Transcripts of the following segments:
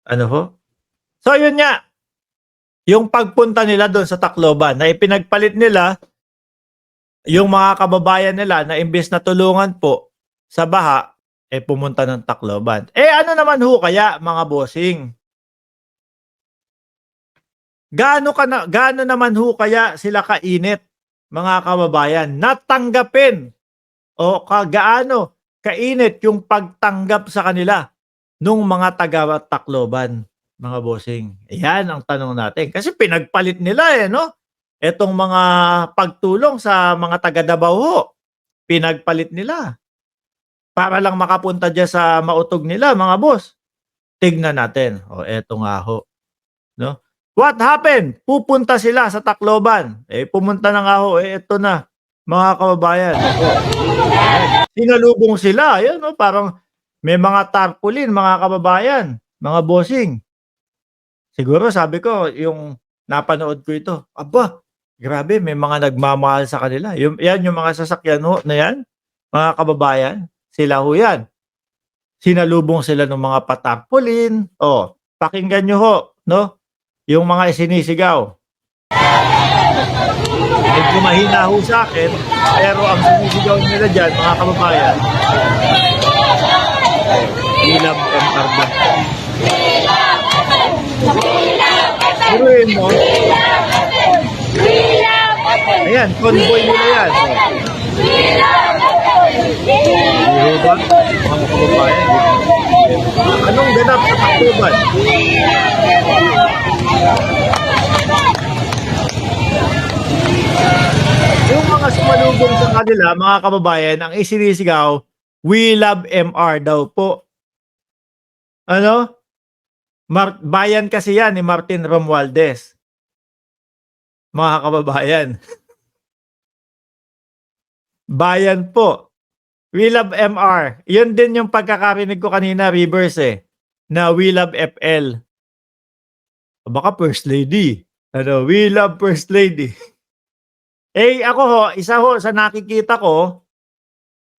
Ano ho? So yun nga, yung pagpunta nila dun sa Tacloban na ipinagpalit nila yung mga kababayan nila na imbes na tulungan po sa baha, eh, pumunta ng Tacloban. Eh, ano naman ho kaya mga bossing, gaano naman ho kaya sila kainit mga kababayan na tanggapin o gaano kainit yung pagtanggap sa kanila nung mga taga Tacloban, mga bossing? Ayan ang tanong natin kasi pinagpalit nila, eh, 'no? Etong mga pagtulong sa mga taga Davao ho, pinagpalit nila para lang makapunta diyan sa mautog nila, mga boss. Tignan natin, oh, eto nga ho, 'no? What happened? Pupunta sila sa Tacloban, eh, pumunta na nga ho, eh, eto na, mga kababayan, oh, ayan. Sinalubong sila, ayan, oh, parang may mga tarpaulin, mga kababayan, mga bossing. Siguro sabi ko yung napanood ko ito, aba, grabe may mga nagmamahal sa kanila. Yung mga sasakyan ho na yan, mga kababayan, sila ho yan. Sinalubong sila ng mga patarpaulin. Oh, pakinggan niyo ho, 'no, yung mga sinisigaw. Medyo mahina ho sa'kin, pero ang sinisigaw nila diyan, mga kababayan, "Ilang MR lang." Biruin mo, ayan, convoy nila yan, oh. Biro ba, mga kababayan? Anong ganap sa Tacloban? Yung mga sumalubong sa kanila, mga kababayan, ang isinisigaw, "We love MR" daw po. Ano, bayan kasi yan ni Martin Romualdez, mga kababayan. Bayan po. We love MR. Yun din yung pagkakarinig ko kanina, reverse, eh, na we love FL. Baka First Lady. Ano, we love First Lady. Eh, ako ho, isa ho sa nakikita ko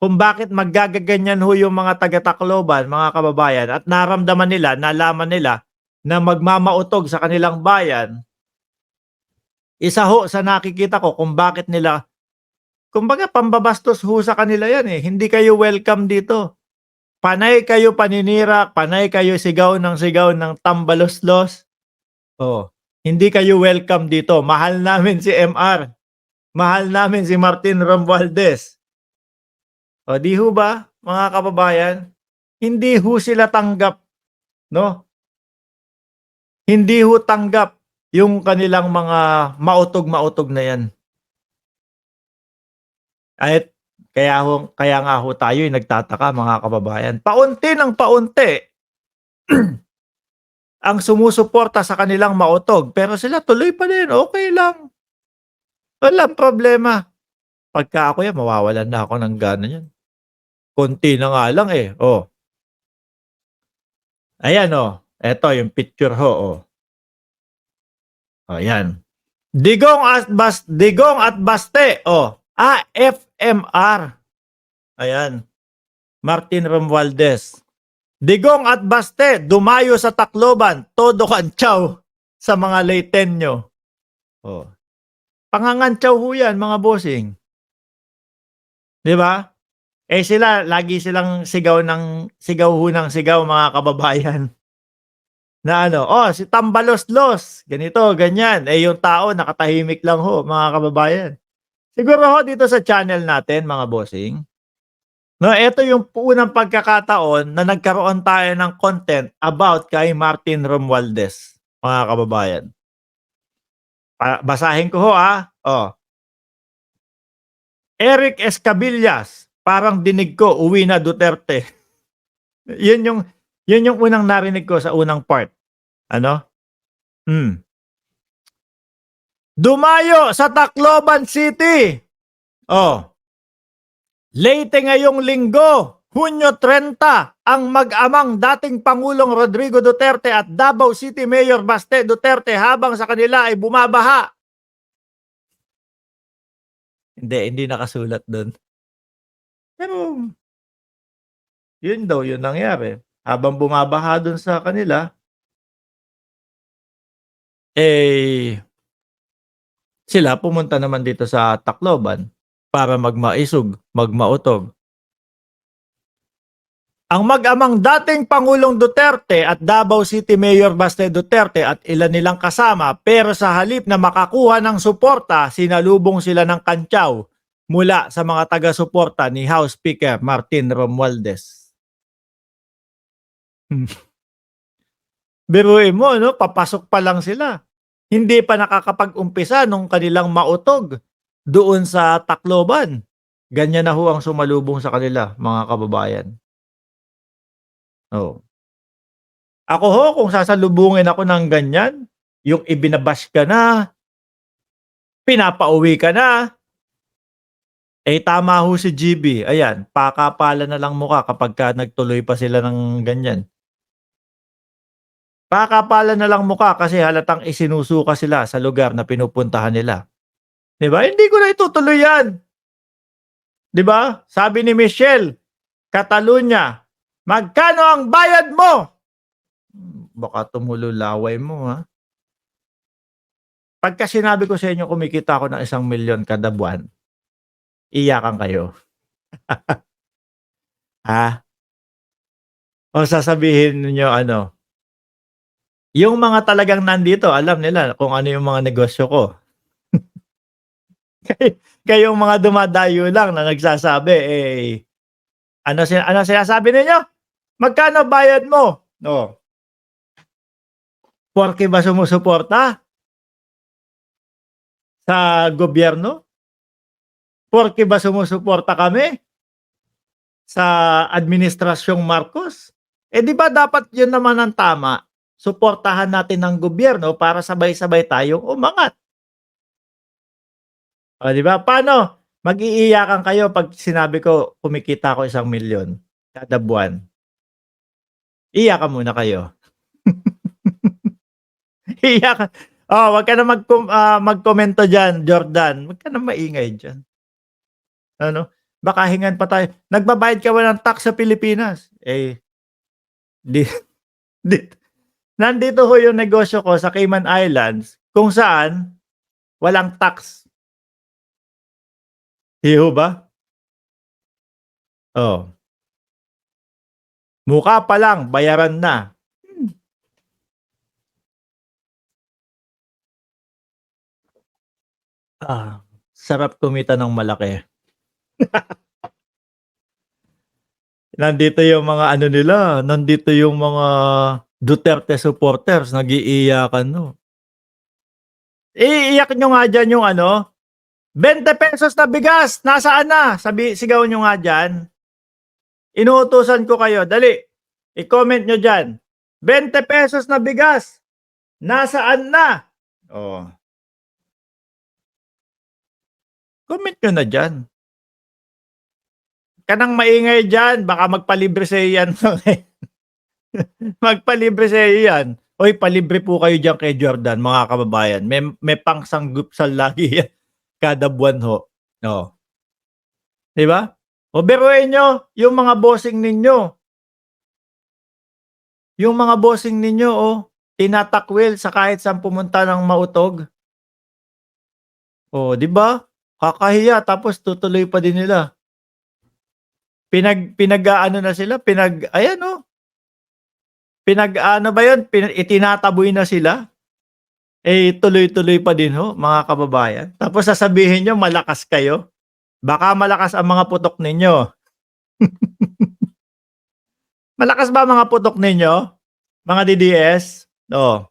kung bakit magagaganyan ho yung mga taga Tacloban, mga kababayan, at naramdaman nila, nalaman nila na magmamautog sa kanilang bayan, isa ho sa nakikita ko kung bakit nila, kumbaga pambabastos ho sa kanila yan, eh. Hindi kayo welcome dito. Panay kayo paninira, panay kayo sigaw ng tambaloslos. Oh, hindi kayo welcome dito. Mahal namin si MR. Mahal namin si Martin Romualdez. O, 'di ho ba, mga kababayan? Hindi ho sila tanggap, 'no? Hindi ho tanggap yung kanilang mga mautog-mautog na 'yan. Kahit kaya nga ho tayo'y nagtataka, mga kababayan. Paunti ng paunti ang sumusuporta sa kanilang mautog, pero sila tuloy pa din, okey lang, walang problema. Pagka ako 'yan, mawawalan na ako ng gana niyan. Konti na nga lang, eh, oh. Ayan, oh, eto yung picture ho, oh. Oh, 'yan. Digong at Baste, oh. Ah, FMR. Ayan, Martin Romualdez. Digong at Baste dumayo sa Tacloban, todo kantyaw sa mga Leyteño. Oh, pangangantyaw ho 'yan, mga bossing, 'di ba? Eh, sila lagi silang sigaw ho ng sigaw, mga kababayan. Na ano, "Oh, si Tambaloslos, ganito, ganyan." Eh, yung tao nakatahimik lang ho, mga kababayan. Siguro ho dito sa channel natin, mga bossing, 'no, eto yung unang pagkakataon na nagkaroon tayo ng content about kay Martin Romualdez, mga kababayan. Basahin ko ho, oh. Eric Escabillas, "Parang dinig ko uwi na Duterte." Yun yung yun yung unang narinig ko sa unang part, ano, hmm. Dumayo sa Tacloban City. Oh, Leyte ngayong Linggo, Hunyo 30, ang mag-amang dating Pangulong Rodrigo Duterte at Davao City Mayor Baste Duterte habang sa kanila ay bumabaha. Hindi nakasulat dun. Pero yun daw yung nangyari. Habang bumabaha dun sa kanila, eh, sila pumunta naman dito sa Tacloban para magmaisog, magmautog. Ang mag-amang dating Pangulong Duterte at Davao City Mayor Baste Duterte at ilan nilang kasama, pero sa halip na makakuha ng suporta, sinalubong sila ng kantyaw mula sa mga taga-suporta ni House Speaker Martin Romualdez. Biruin mo, no? Papasok pa lang sila. Hindi pa nakakapag-umpisa nung kanilang mautog doon sa Tacloban. Ganyan na ho ang sumalubong sa kanila, mga kababayan. Oh. Ako ho, kung sasalubungin ako ng ganyan, yung ibinabash ka na, pinapauwi ka na, eh tama ho si GB. Ayan, pakapala na lang mukha kapag ka nagtuloy pa sila ng ganyan. Pakapala na lang mukha kasi halatang isinusuka sila sa lugar na pinupuntahan nila. 'Di ba? Hindi ko na itutuloy yan. 'Di ba? Sabi ni Michelle, Catalunya, magkano ang bayad mo? Baka tumulo laway mo, ha? Pagka sinabi ko sa inyo kumikita ako ng 1,000,000 kada buwan, iyakan kayo. Ha? O sasabihin niyo ano, yung mga talagang nandito alam nila kung ano yung mga negosyo ko. Kayong mga dumadayo lang na nagsasabi, eh, ano sinasabi ninyo? Magkano bayad mo? Oh. Porke ba sumusuporta sa gobyerno? Porke ba sumusuporta kami sa administrasyong Marcos? Eh di ba dapat yun naman ang tama? Suportahan natin ang gobyerno para sabay-sabay tayong umangat. O di ba? Paano? Mag-iiyakan kayo pag sinabi ko kumikita ako 1,000,000 kada buwan. Iyakan muna kayo. Iyakan. Oh, wag ka na magkomento diyan, Jordan. Wag ka na maingay diyan. Ano? Baka hingan pa tayo. Nagbabayad ka ba ng tax sa Pilipinas? Eh, di, di nandito ho yung negosyo ko sa Cayman Islands kung saan walang tax. Di ho ba? Oh. Mukha pa lang, bayaran na. Sarap kumita ng malaki. Nandito yung mga ano nila, nandito yung mga Duterte supporters, nag-iiyakan, no? Iiyak nyo nga dyan yung ano, 20 pesos na bigas, nasaan na? Sigaw nyo nga dyan. Inuutusan ko kayo, dali, i-comment nyo dyan. 20 pesos na bigas, nasaan na? Oh. Comment nyo na dyan. Kanang maingay dyan, baka magpalibre sa iyan. Magpalibre sa iyan. Oy, palibre po kayo dyan kay Jordan, mga kababayan. May pangsanggup-sal lagi yan. Kada buwan ho. Oh. Di ba? O biruin nyo, yung mga bossing ninyo. Yung mga bossing ninyo, oh, tinatakwil sa kahit saan pumunta ng mautog. Oh, di ba? Kakahiya, tapos tutuloy pa din nila. Pinag-aano na sila, ayan oh. Pinag-ano ba yun? Itinataboy na sila. Eh, tuloy-tuloy pa din ho, mga kababayan. Tapos sasabihin nyo, malakas kayo. Baka malakas ang mga putok ninyo. Malakas ba mga putok ninyo? Mga DDS? Oh.